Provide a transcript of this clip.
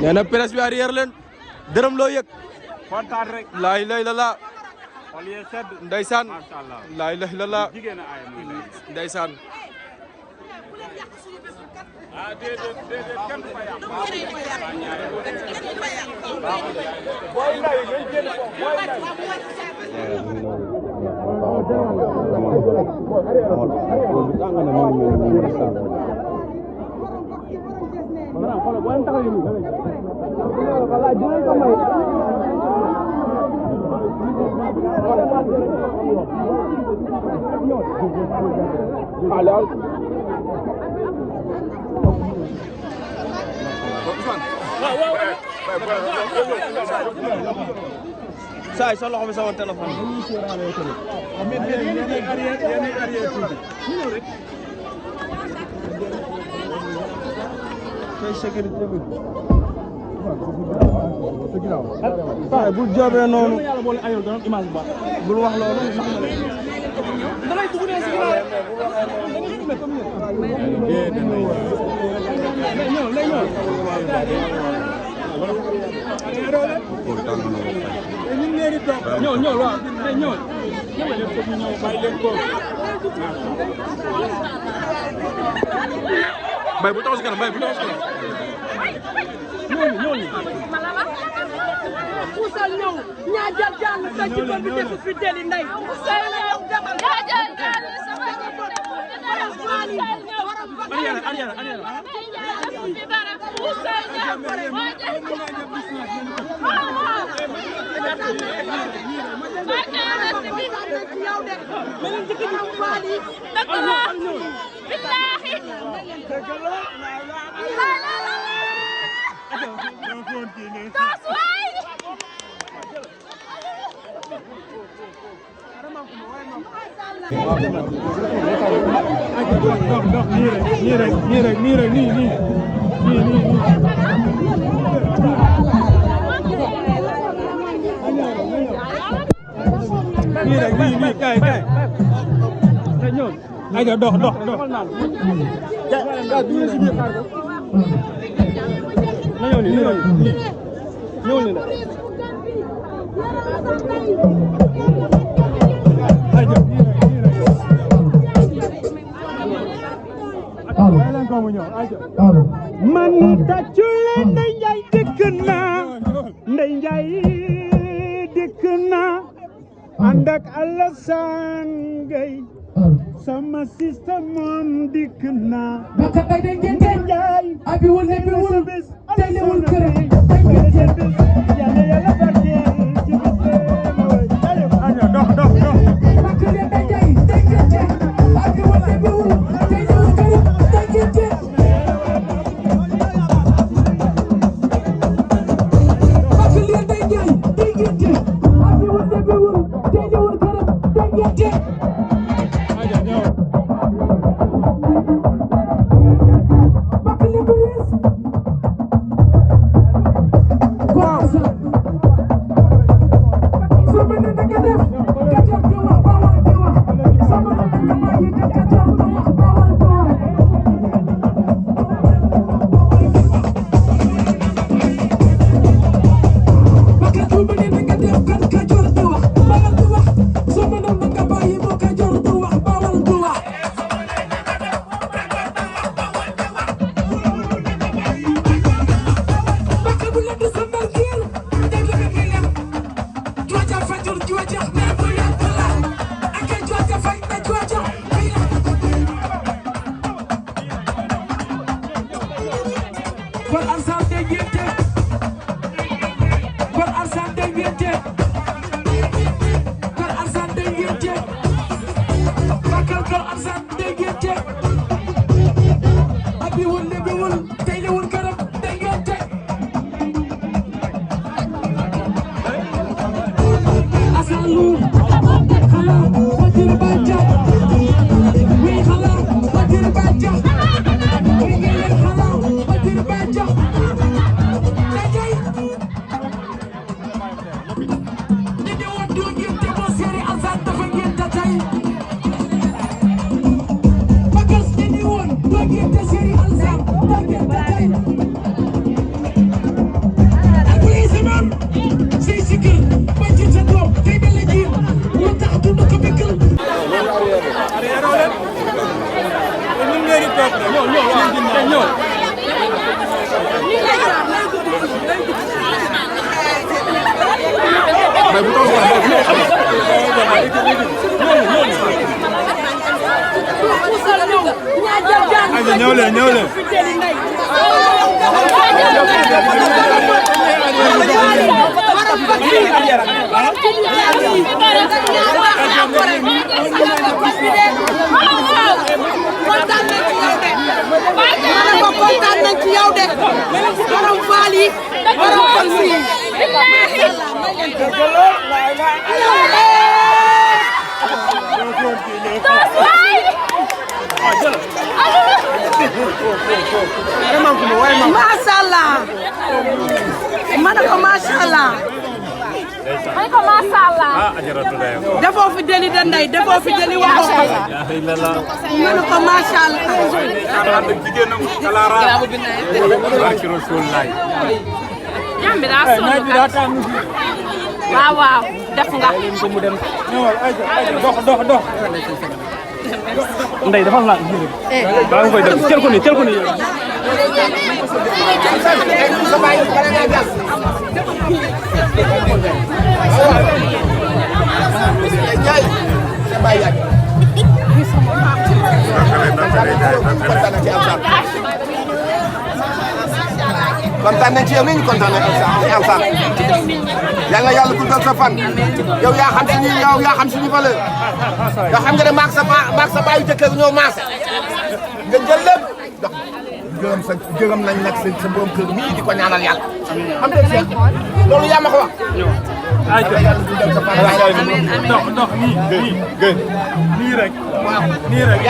nee na presse bi arrière leen dërëm loo yëg kontaan rek laay lay la laa xol yi sedd ndeysaan macha laay lay la laa jigéen a ay muy ndeysaan ah déedéet kenn du fa yàq boy lay ngay génn foofu boy lay Saay sa loxo bi sama téléphone bi bu joobee noonu bul wax loolu ñëw waaw ñëw bay bu taxaw si kanam bay bu taxaw si kanam ñëw puusal ñëw ñaajal jàll sa jikko bi def fi deli ndey say ñëw demal ñaajal jàll sama jikko nii kay aja dox na ñëw ni man tàccu leen Ndeye Ndiaye dëkk naa ànd ak Alassane Gueye sama système moom dikk naa baka bay de ngeen Ndiaye abi wul ne bi wul tey le wul kër yàlla barke ci bis aña dox baka de Ndiaye tey ngeen abi wul ne bi wul tey le wul kër tey ngeen baka de Ndiaye tey ngeen abi wul ne bi wul tey le wul kër tey ngeen ñëw leen ñëw leen. kontaan nañ ci yow de borom faal yi borom fan si macha allah ma ne ko macha allah ma ne ko macha allah. defoo fi deli da ndey defoo fi deli waxoo ma ne ko macha allah. ñam bi daa sonn kat waaw waaw def nga. dox. Ndeye dafa la baa nga koy def tel ko ni kontaan nañ ci yow ni ñu kontaan nañ Alassane yal na yàlla guddal sa fan yow yaa xam suñu valeur yoo xam nga ne maag sa baayu jëkkër ñoo maase nga jël lépp dox gërëm nañ nag sa borom kër mii di ko ñaanal yàlla xam nga Cheikh loolu yaa ma ko wax yàlla guddal sa fan dox nii rek nii rek